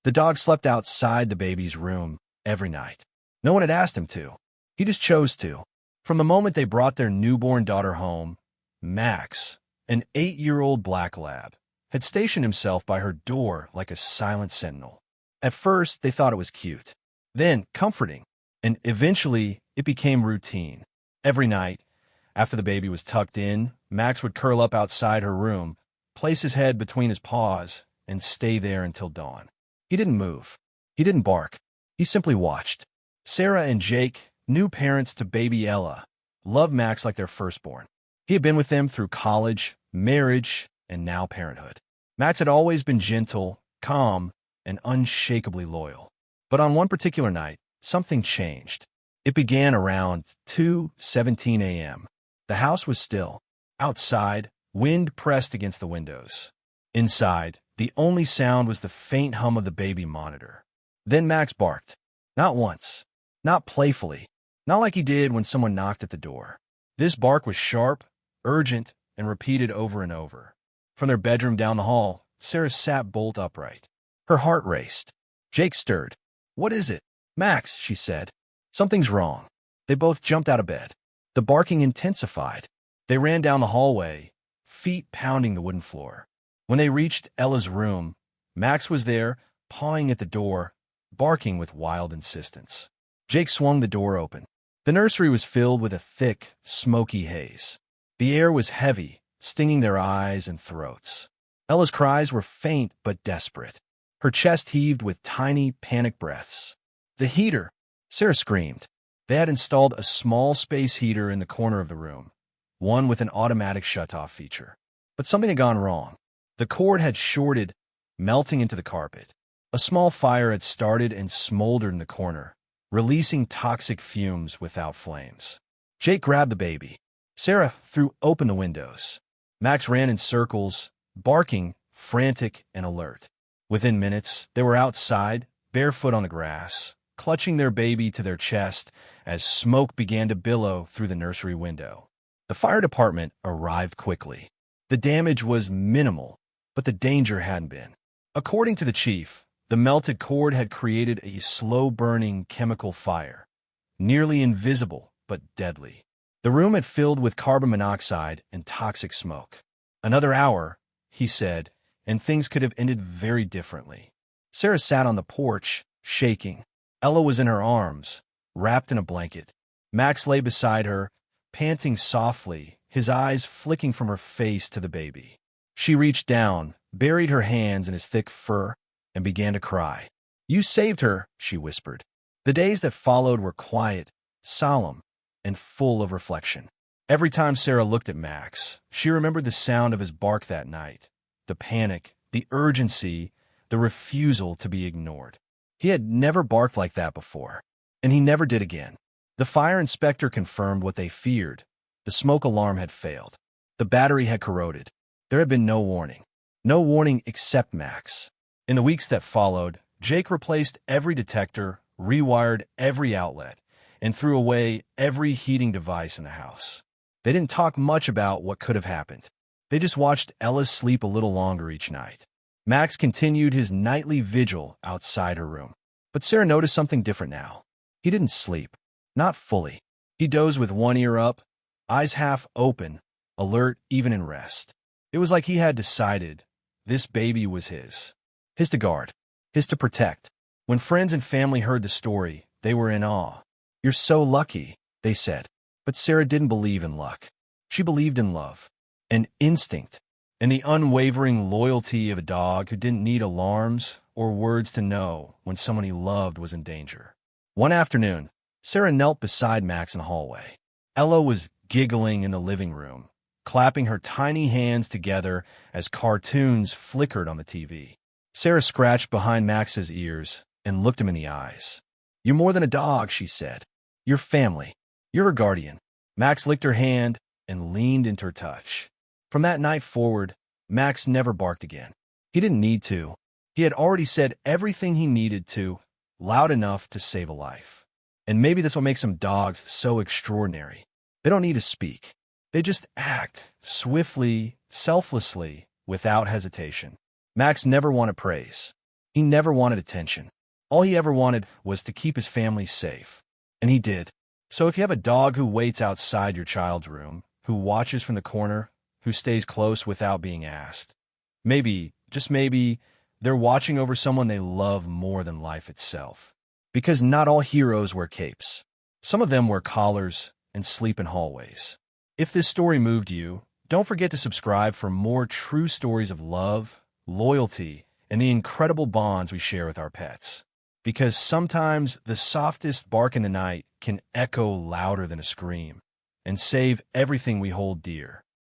The dog slept outside the baby's room every night. No one had asked him to. He just chose to. From the moment they brought their newborn daughter home, Max, an 8-year-old black lab, had stationed himself by her door like a silent sentinel. At first, they thought it was cute, then comforting, and eventually it became routine. Every night, after the baby was tucked in, Max would curl up outside her room, place his head between his paws, and stay there until dawn. He didn't move. He didn't bark. He simply watched. Sarah and Jake, new parents to baby Ella, loved Max like their firstborn. He had been with them through college, marriage, and now parenthood. Max had always been gentle, calm, and unshakably loyal. But on one particular night, something changed. It began around 2:17 a.m. The house was still. Outside, wind pressed against the windows. Inside, the only sound was the faint hum of the baby monitor. Then Max barked. Not once. Not playfully. Not like he did when someone knocked at the door. This bark was sharp, urgent, and repeated over and over. From their bedroom down the hall, Sarah sat bolt upright. Her heart raced. Jake stirred. "What is it?" "Max," she said. "Something's wrong." They both jumped out of bed. The barking intensified. They ran down the hallway, feet pounding the wooden floor. When they reached Ella's room, Max was there, pawing at the door, barking with wild insistence. Jake swung the door open. The nursery was filled with a thick, smoky haze. The air was heavy, stinging their eyes and throats. Ella's cries were faint but desperate. Her chest heaved with tiny, panic breaths. "The heater!" Sarah screamed. They had installed a small space heater in the corner of the room, one with an automatic shut-off feature. But something had gone wrong. The cord had shorted, melting into the carpet. A small fire had started and smoldered in the corner, releasing toxic fumes without flames. Jake grabbed the baby. Sarah threw open the windows. Max ran in circles, barking, frantic and alert. Within minutes, they were outside, barefoot on the grass, clutching their baby to their chest as smoke began to billow through the nursery window. The fire department arrived quickly. The damage was minimal, but the danger hadn't been. According to the chief, the melted cord had created a slow-burning chemical fire, nearly invisible but deadly. The room had filled with carbon monoxide and toxic smoke. Another hour, he said, and things could have ended very differently. Sarah sat on the porch, shaking. Ella was in her arms, wrapped in a blanket. Max lay beside her, panting softly, his eyes flicking from her face to the baby. She reached down, buried her hands in his thick fur, and began to cry. "You saved her," she whispered. The days that followed were quiet, solemn, and full of reflection. Every time Sarah looked at Max, she remembered the sound of his bark that night, the panic, the urgency, the refusal to be ignored. He had never barked like that before, and he never did again. The fire inspector confirmed what they feared. The smoke alarm had failed. The battery had corroded. There had been no warning. No warning except Max. In the weeks that followed, Jake replaced every detector, rewired every outlet, and threw away every heating device in the house. They didn't talk much about what could have happened. They just watched Ella sleep a little longer each night. Max continued his nightly vigil outside her room. But Sarah noticed something different now. He didn't sleep. Not fully. He dozed with one ear up, eyes half open, alert even in rest. It was like he had decided this baby was his. His to guard. His to protect. When friends and family heard the story, they were in awe. "You're so lucky," they said. But Sarah didn't believe in luck. She believed in love, an instinct, and the unwavering loyalty of a dog who didn't need alarms or words to know when someone he loved was in danger. One afternoon, Sarah knelt beside Max in the hallway. Ella was giggling in the living room, clapping her tiny hands together as cartoons flickered on the TV. Sarah scratched behind Max's ears and looked him in the eyes. "You're more than a dog," she said. "You're family. You're a guardian." Max licked her hand and leaned into her touch. From that night forward, Max never barked again. He didn't need to. He had already said everything he needed to, loud enough to save a life. And maybe that's what makes some dogs so extraordinary. They don't need to speak. They just act, swiftly, selflessly, without hesitation. Max never wanted praise. He never wanted attention. All he ever wanted was to keep his family safe. And he did. So if you have a dog who waits outside your child's room, who watches from the corner, who stays close without being asked, maybe, just maybe, they're watching over someone they love more than life itself. Because not all heroes wear capes. Some of them wear collars and sleep in hallways. If this story moved you, don't forget to subscribe for more true stories of love, loyalty, and the incredible bonds we share with our pets. Because sometimes the softest bark in the night can echo louder than a scream and save everything we hold dear.